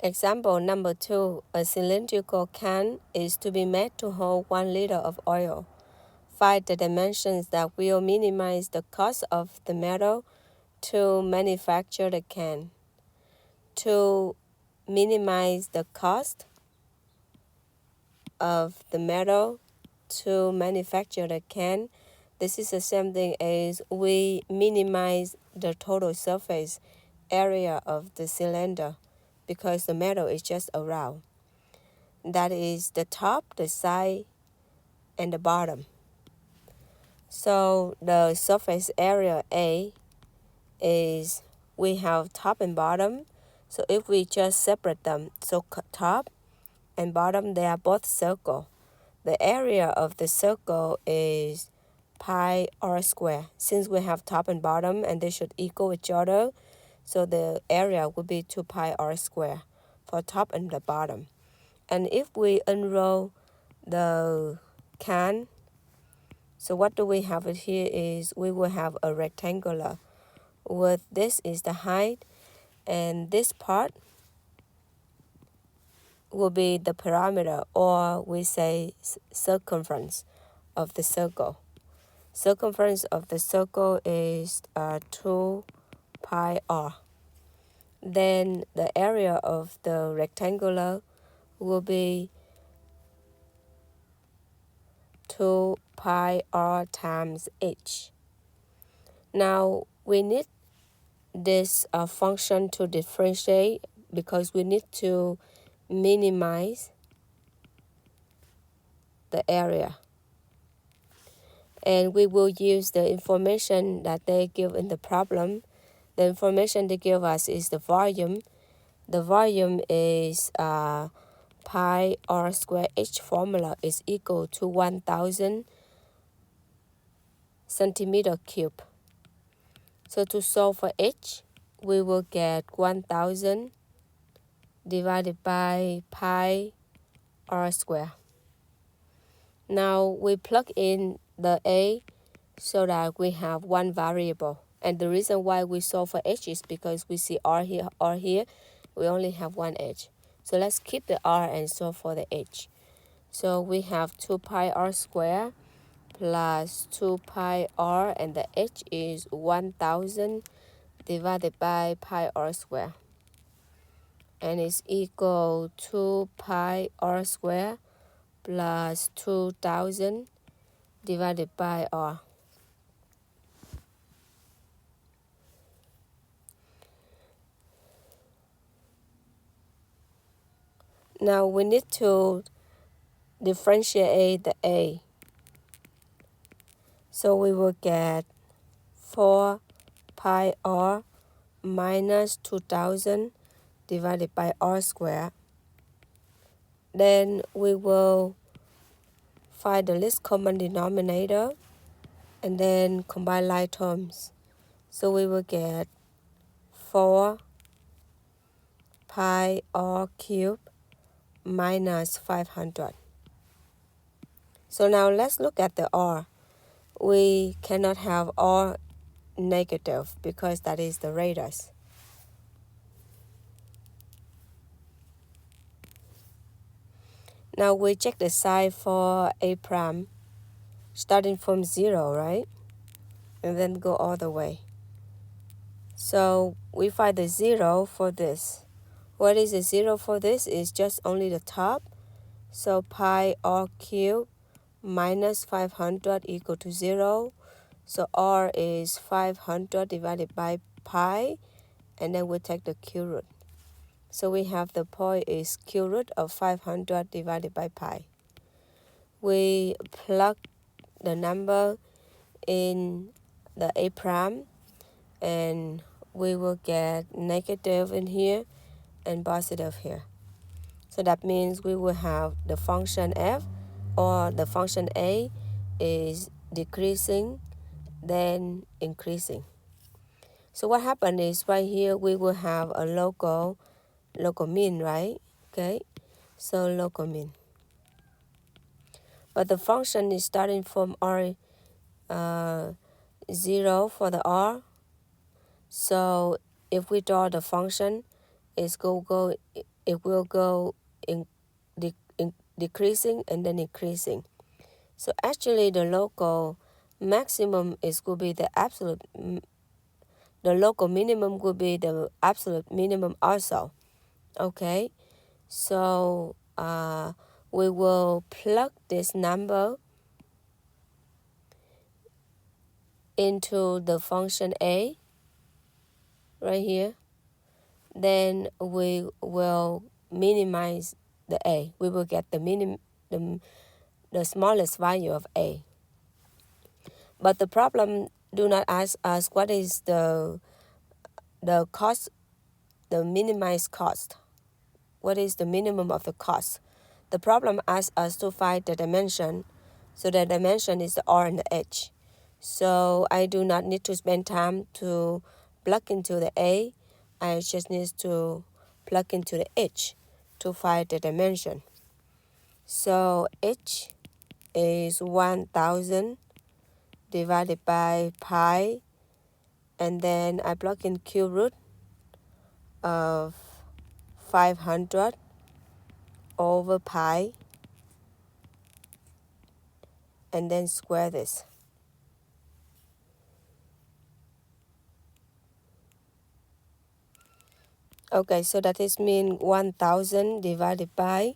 Example number 2. A cylindrical can is to be made to hold 1 liter of oil. Find the dimensions that will minimize the cost of the metal to manufacture the can. To minimize the cost of the metal to manufacture the can, this is the same thing as we minimize the total surface area of the cylinder because the metal is just around. That is the top, the side, and the bottom. So the surface area A is we have top and bottom. So if we just separate them, so top and bottom, they are both circle. The area of the circle is pi r square. Since we have top and bottom and they should equal each other, so the area would be 2 pi r square for top and the bottom. And if we unroll the can, so what do we have it here is we will have a rectangular with this is the height, and this part will be the perimeter, or we say circumference of the circle. Circumference of the circle is 2 pi r. Then the area of the rectangular will be 2 pi r times h. Now we need this function to differentiate because we need to minimize the area. And we will use the information that they give in the problem. The information they give us is the volume. The volume is pi r square h formula is equal to 1,000 centimeter cube. So to solve for h, we will get 1,000 divided by pi r square. Now we plug in the a so that we have one variable. And the reason why we solve for h is because we see r here, we only have one h. So let's keep the r and solve for the h. So we have 2 pi r square plus 2 pi r, and the h is 1,000 divided by pi r square. And it's equal to pi r square plus 2,000 divided by r. Now we need to differentiate the a. So we will get 4 pi r minus 2,000 divided by r squared. Then we will find the least common denominator and then combine like terms. So we will get 4 pi r cubed minus 500. So now let's look at the r. We cannot have r negative because that is the radius. Now we check the sign for a prime, starting from 0, right? And then go all the way. So we find the 0 for this. What is the 0 for this? Is just only the top. So pi r cubed minus 500 equal to 0. So r is 500 divided by pi, and then we take the cube root. So we have the point is cube root of 500 divided by pi. We plug the number in the a prime, and we will get negative in here and positive here. So that means we will have the function f, or the function a, is decreasing, then increasing. So what happened is right here we will have a local mean, right? Okay, so local mean. But the function is starting from r 0 for the r. So if we draw the function, it will go in decreasing and then increasing. So actually the local maximum is going to be the absolute, the local minimum will be the absolute minimum also. Okay, so we will plug this number into the function a right here. Then we will minimize the a. We will get the smallest value of a. But the problem do not ask us what is the cost, the minimized cost. What is the minimum of the cost? The problem asks us to find the dimension. So the dimension is the r and the h. So I do not need to spend time to plug into the a. I just need to plug into the h to find the dimension. So h is 1000 divided by pi, and then I plug in cube root of 500 over pi, and then square this. Okay, so that is mean 1000 divided by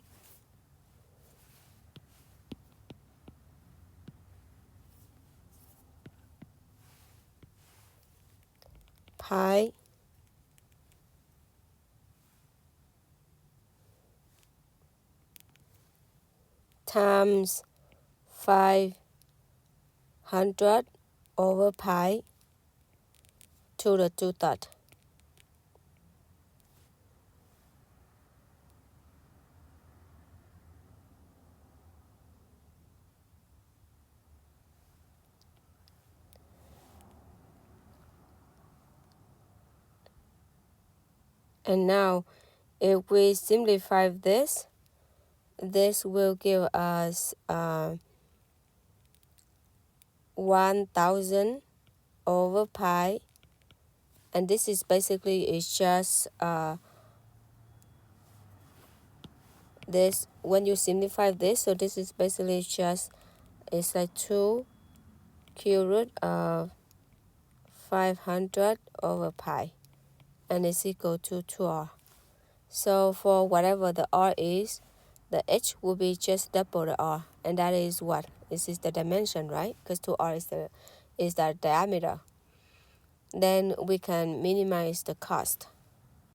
pi times 500 over pi to the 2/3. And now if we simplify this will give us 1000 over pi, and this is basically is just this. When you simplify this, so this is basically just, it's like 2 cube root of 500 over pi, and it's equal to 2r. So for whatever the r is, the h will be just double the r, and that is what? This is the dimension, right? Because 2r is the diameter. Then we can minimize the cost.